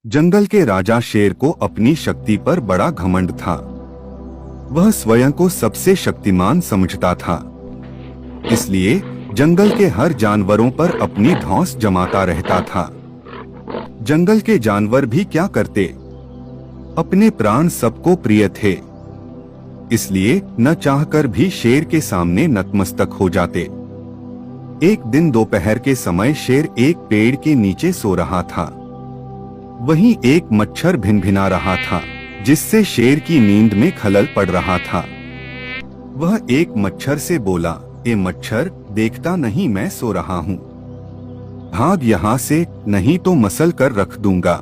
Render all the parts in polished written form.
जंगल के राजा शेर को अपनी शक्ति पर बड़ा घमंड था। वह स्वयं को सबसे शक्तिमान समझता था, इसलिए जंगल के हर जानवरों पर अपनी धौंस जमाता रहता था। जंगल के जानवर भी क्या करते, अपने प्राण सबको प्रिय थे, इसलिए न चाहकर भी शेर के सामने नतमस्तक हो जाते। एक दिन दोपहर के समय शेर एक पेड़ के नीचे सो रहा था। वहीं एक मच्छर भिनभिना रहा था, जिससे शेर की नींद में खलल पड़ रहा था। वह एक मच्छर से बोला, ए मच्छर, देखता नहीं मैं सो रहा हूँ, भाग यहाँ से, नहीं तो मसल कर रख दूंगा।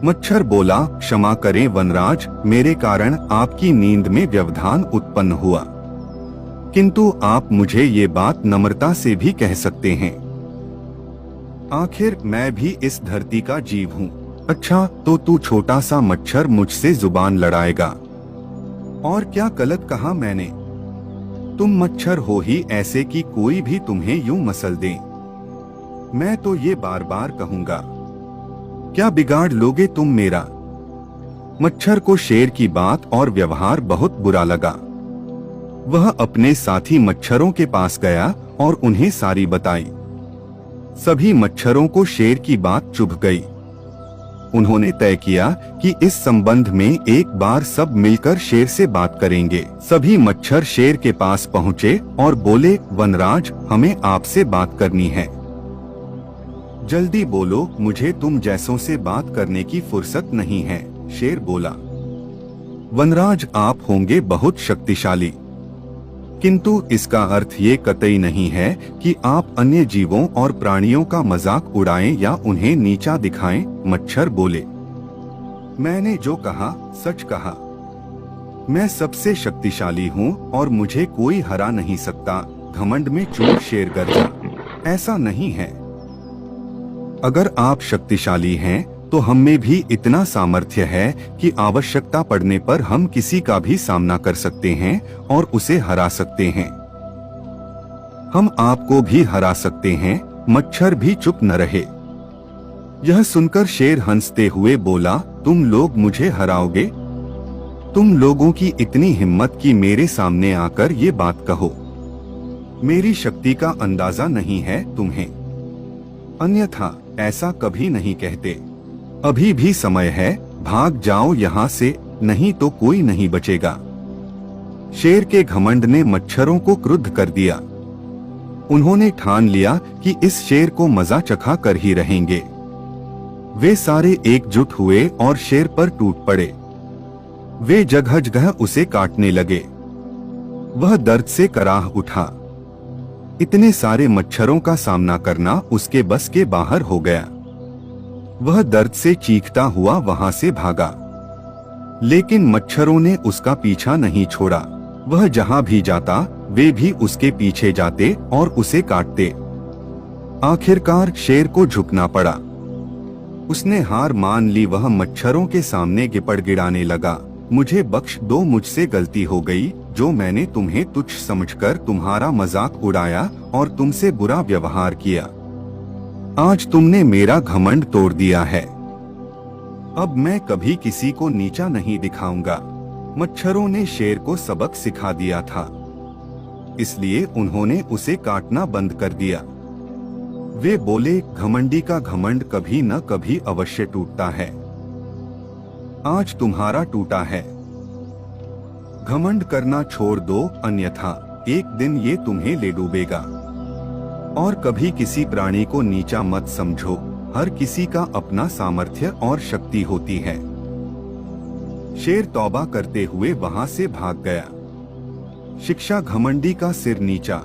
मच्छर बोला, क्षमा करें वनराज, मेरे कारण आपकी नींद में व्यवधान उत्पन्न हुआ, किंतु आप मुझे ये बात नम्रता से भी कह सकते हैं। आखिर मैं भी इस धरती का जीव हूँ। अच्छा, तो तू छोटा सा मच्छर मुझसे जुबान लड़ाएगा? और क्या गलत कहा मैंने? तुम मच्छर हो ही ऐसे कि कोई भी तुम्हें यूं मसल दे। मैं तो ये बार बार कहूंगा, क्या बिगाड़ लोगे तुम मेरा? मच्छर को शेर की बात और व्यवहार बहुत बुरा लगा। वह अपने साथी मच्छरों के पास गया और उन्हें सारी बताई। सभी मच्छरों को शेर की बात चुभ गई। उन्होंने तय किया कि इस संबंध में एक बार सब मिलकर शेर से बात करेंगे। सभी मच्छर शेर के पास पहुँचे और बोले, वनराज, हमें आपसे बात करनी है, जल्दी बोलो, मुझे तुम जैसों से बात करने की फुर्सत नहीं है। शेर बोला, वनराज, आप होंगे बहुत शक्तिशाली, किंतु इसका अर्थ ये कतई नहीं है कि आप अन्य जीवों और प्राणियों का मजाक उड़ाएं या उन्हें नीचा दिखाएं। मच्छर बोले, मैंने जो कहा सच कहा। मैं सबसे शक्तिशाली हूँ और मुझे कोई हरा नहीं सकता। घमंड में चूर शेर गरजा, ऐसा नहीं है। अगर आप शक्तिशाली हैं तो हम में भी इतना सामर्थ्य है कि आवश्यकता पड़ने पर हम किसी का भी सामना कर सकते हैं और उसे हरा सकते हैं। हम आपको भी हरा सकते हैं। मच्छर भी चुप न रहे। यह सुनकर शेर हंसते हुए बोला, तुम लोग मुझे हराओगे? तुम लोगों की इतनी हिम्मत कि मेरे सामने आकर ये बात कहो। मेरी शक्ति का अंदाजा नहीं है तुम्हें, अन्यथा ऐसा कभी नहीं कहते। अभी भी समय है, भाग जाओ यहाँ से, नहीं तो कोई नहीं बचेगा। शेर के घमंड ने मच्छरों को क्रुद्ध कर दिया। उन्होंने ठान लिया कि इस शेर को मजा चखा कर ही रहेंगे। वे सारे एकजुट हुए और शेर पर टूट पड़े। वे जगह जगह उसे काटने लगे। वह दर्द से कराह उठा। इतने सारे मच्छरों का सामना करना उसके बस के बाहर हो गया। वह दर्द से चीखता हुआ वहां से भागा, लेकिन मच्छरों ने उसका पीछा नहीं छोड़ा। वह जहां भी जाता वे भी उसके पीछे जाते और उसे काटते। आखिरकार शेर को झुकना पड़ा। उसने हार मान ली। वह मच्छरों के सामने गिपड़ गिड़ाने लगा, मुझे बख्श दो, मुझसे गलती हो गई, जो मैंने तुम्हें तुच्छ समझकर तुम्हारा मजाक उड़ाया और तुमसे बुरा व्यवहार किया। आज तुमने मेरा घमंड तोड़ दिया है। अब मैं कभी किसी को नीचा नहीं दिखाऊंगा। मच्छरों ने शेर को सबक सिखा दिया था, इसलिए उन्होंने उसे काटना बंद कर दिया। वे बोले, घमंडी का घमंड कभी न कभी अवश्य टूटता है। आज तुम्हारा टूटा है। घमंड करना छोड़ दो, अन्यथा एक दिन ये तुम्हें ले डूबेगा। और कभी किसी प्राणी को नीचा मत समझो। हर किसी का अपना सामर्थ्य और शक्ति होती है। शेर तौबा करते हुए वहां से भाग गया। शिक्षा घमंडी का सिर नीचा।